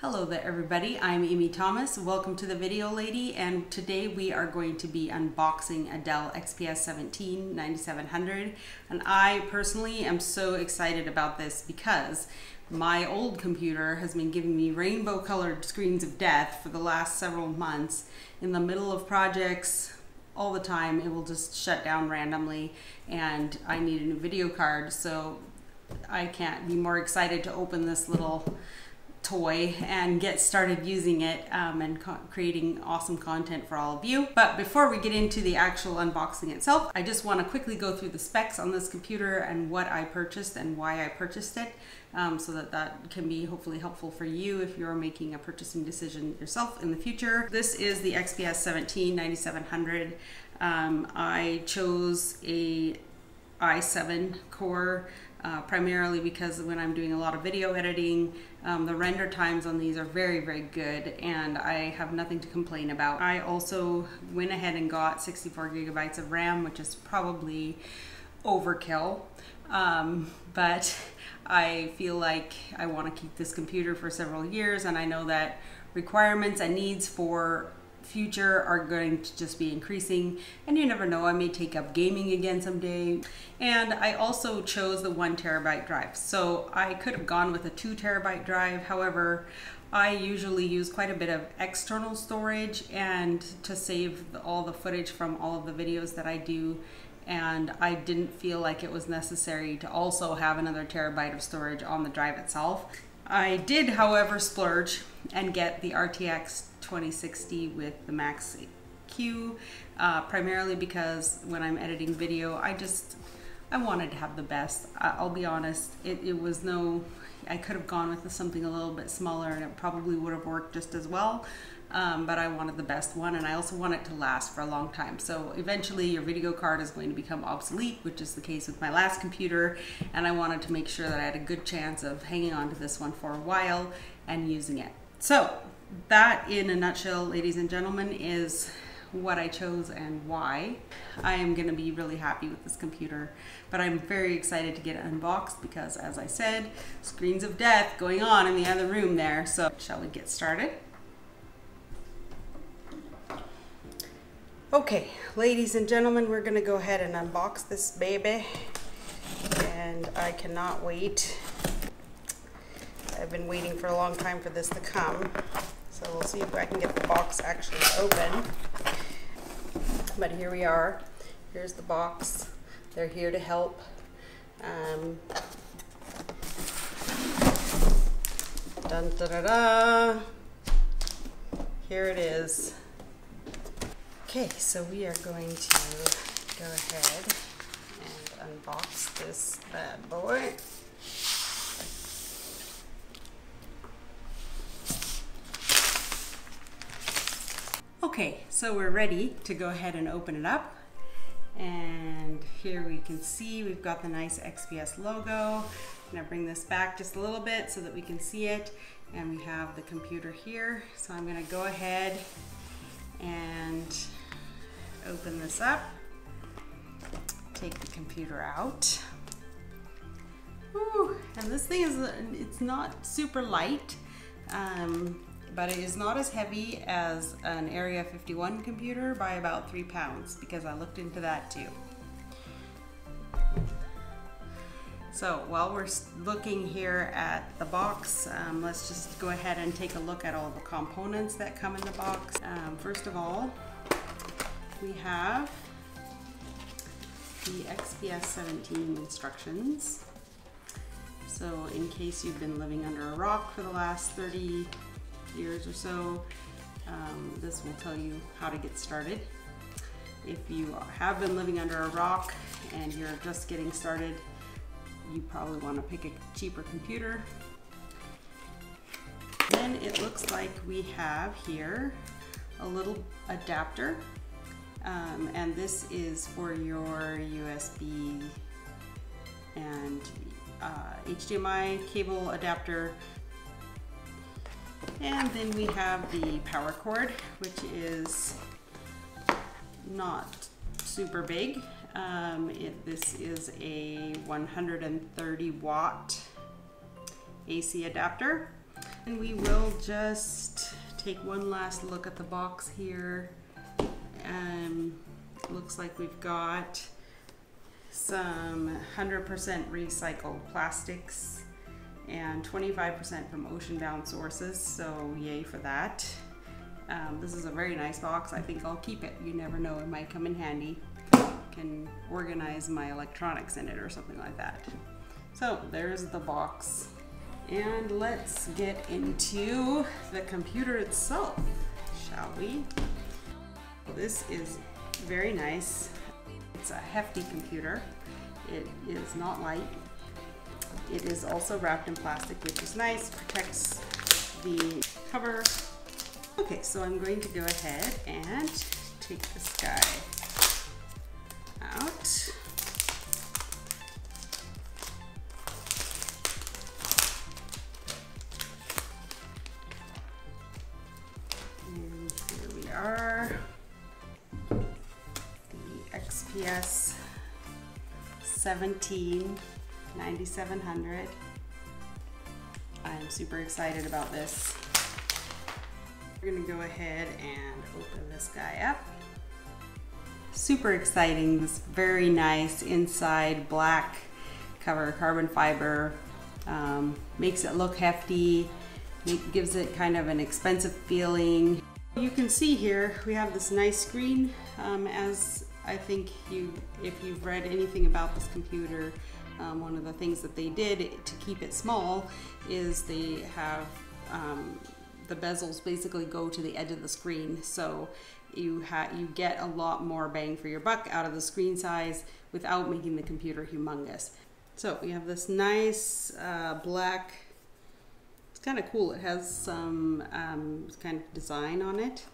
Hello there everybody, I'm Amy Thomas. Welcome to the video lady, and today we are going to be unboxing a Dell XPS 17 9700, and I personally am so excited about this because my old computer has been giving me rainbow colored screens of death for the last several months. In the middle of projects, all the time, it will just shut down randomly, and I need a new video card, so I can't be more excited to open this little toy and get started using it and creating awesome content for all of you. But before we get into the actual unboxing itself, I just want to quickly go through the specs on this computer and what I purchased and why I purchased it, so that can be hopefully helpful for you if you're making a purchasing decision yourself in the future. This is the XPS 17 9700. I chose a i7 core primarily because when I'm doing a lot of video editing, the render times on these are very, very good, and I have nothing to complain about. I also went ahead and got 64 gigabytes of RAM, which is probably overkill, but I feel like I want to keep this computer for several years, and I know that requirements and needs for future are going to just be increasing, and you never know, I may take up gaming again someday. And I also chose the 1 terabyte drive, so I could have gone with a 2 terabyte drive. However, I usually use quite a bit of external storage and to save all the footage from all of the videos that I do, and I didn't feel like it was necessary to also have another terabyte of storage on the drive itself. I did, however, splurge and get the RTX 2060 with the Max Q, primarily because when I'm editing video, I wanted to have the best. I'll be honest, it was I could have gone with something a little bit smaller and it probably would have worked just as well, but I wanted the best one, and I also want it to last for a long time. So eventually your video card is going to become obsolete, which is the case with my last computer, and I wanted to make sure that I had a good chance of hanging on to this one for a while and using it. So that, in a nutshell, ladies and gentlemen, is what I chose and why. I am going to be really happy with this computer, but I'm very excited to get it unboxed because, as I said, screens of death going on in the other room there. So shall we get started? Okay, ladies and gentlemen, we're going to go ahead and unbox this baby, and I cannot wait. I've been waiting for a long time for this to come, so we'll see if I can get the box actually open. But here we are. Here's the box. They're here to help. Dun da da da. Here it is. Okay, so we are going to go ahead and unbox this bad boy. Okay, so we're ready to go ahead and open it up, and here we can see we've got the nice XPS logo. I'm going to bring this back just a little bit so that we can see it, and we have the computer here. So I'm going to go ahead and open this up, take the computer out. Ooh, and this thing it's not super light, but it is not as heavy as an Area 51 computer by about 3 pounds, because I looked into that too. So while we're looking here at the box, let's just go ahead and take a look at all the components that come in the box. First of all, we have the XPS 17 instructions. So in case you've been living under a rock for the last 30 years or so, this will tell you how to get started. If you have been living under a rock and you're just getting started, you probably want to pick a cheaper computer. Then it looks like we have here a little adapter, and this is for your USB and HDMI cable adapter. And then we have the power cord, which is not super big. This is a 130 watt AC adapter. And we will just take one last look at the box here. Looks like we've got some 100% recycled plastics and 25% from ocean-bound sources, so yay for that. This is a very nice box. I think I'll keep it. You never know, it might come in handy. Can organize my electronics in it or something like that. So there's the box. And let's get into the computer itself, shall we? This is very nice. It's a hefty computer. It is not light. It is also wrapped in plastic, which is nice, protects the cover. Okay, so I'm going to go ahead and take this guy out. And here we are. The XPS 9700. I'm super excited about this. We're gonna go ahead and open this guy up. Super exciting, this very nice inside black cover, carbon fiber, makes it look hefty, gives it kind of an expensive feeling. You can see here we have this nice screen. As I think if you've read anything about this computer, one of the things that they did to keep it small is they have the bezels basically go to the edge of the screen, so you get a lot more bang for your buck out of the screen size without making the computer humongous. So we have this nice black, it's kind of cool, it has some kind of design on it.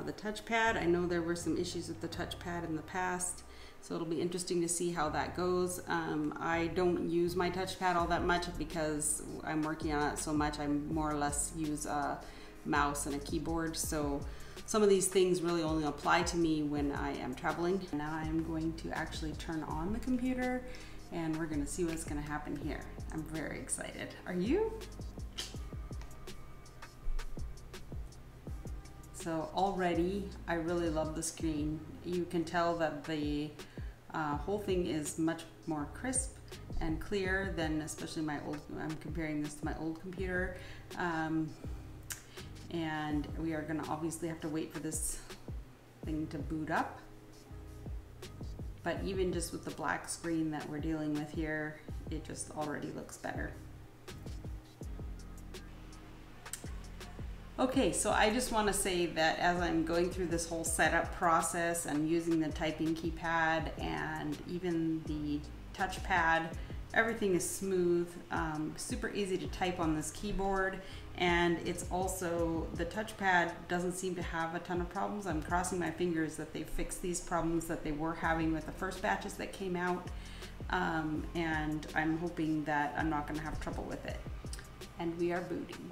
The touchpad, I know there were some issues with the touchpad in the past, so it'll be interesting to see how that goes. I don't use my touchpad all that much because I'm working on it so much. I more or less use a mouse and a keyboard, so some of these things really only apply to me when I am traveling. Now I'm going to actually turn on the computer and we're gonna see what's gonna happen here. I'm very excited. Are you? So already I really love the screen. You can tell that the whole thing is much more crisp and clear than especially my old, I'm comparing this to my old computer. And we are gonna obviously have to wait for this thing to boot up. But even just with the black screen that we're dealing with here, it just already looks better. Okay, so I just want to say that as I'm going through this whole setup process and using the typing keypad and even the touchpad, everything is smooth, super easy to type on this keyboard, and it's also, the touchpad doesn't seem to have a ton of problems. I'm crossing my fingers that they fixed these problems that they were having with the first batches that came out, and I'm hoping that I'm not going to have trouble with it. And we are booting.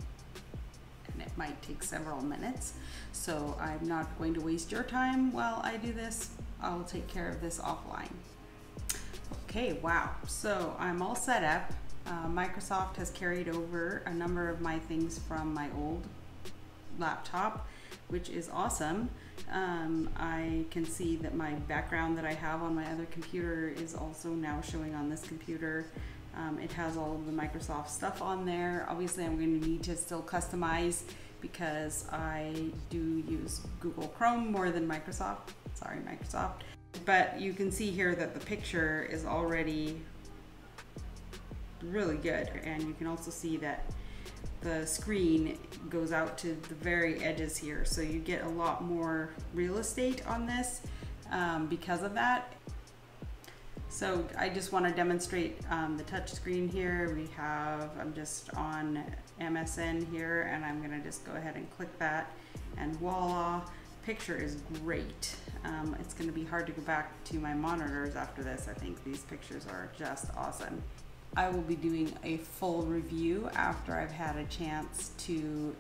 And it might take several minutes, so I'm not going to waste your time while I do this. I'll take care of this offline. Okay, wow, so I'm all set up. Microsoft has carried over a number of my things from my old laptop, which is awesome. I can see that my background that I have on my other computer is also now showing on this computer. It has all of the Microsoft stuff on there. Obviously I'm going to need to still customize because I do use Google Chrome more than Microsoft. Sorry, Microsoft. But you can see here that the picture is already really good, and you can also see that the screen goes out to the very edges here, so you get a lot more real estate on this because of that. So I just want to demonstrate the touch screen here. We have, I'm just on MSN here, and I'm going to just go ahead and click that, and voila, picture is great. It's going to be hard to go back to my monitors after this. I think these pictures are just awesome. I will be doing a full review after I've had a chance to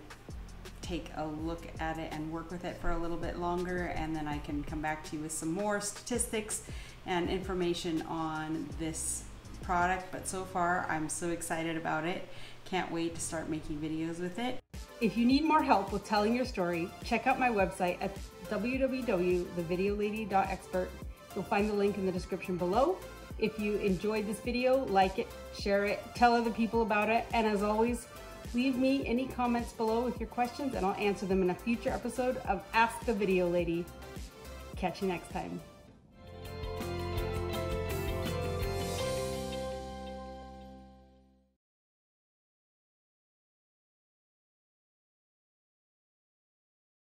take a look at it and work with it for a little bit longer, and then I can come back to you with some more statistics and information on this product, but so far I'm so excited about it. Can't wait to start making videos with it. If you need more help with telling your story, check out my website at www.thevideolady.expert. You'll find the link in the description below. If you enjoyed this video, like it, share it, tell other people about it, and as always, leave me any comments below with your questions and I'll answer them in a future episode of Ask the Video Lady. Catch you next time.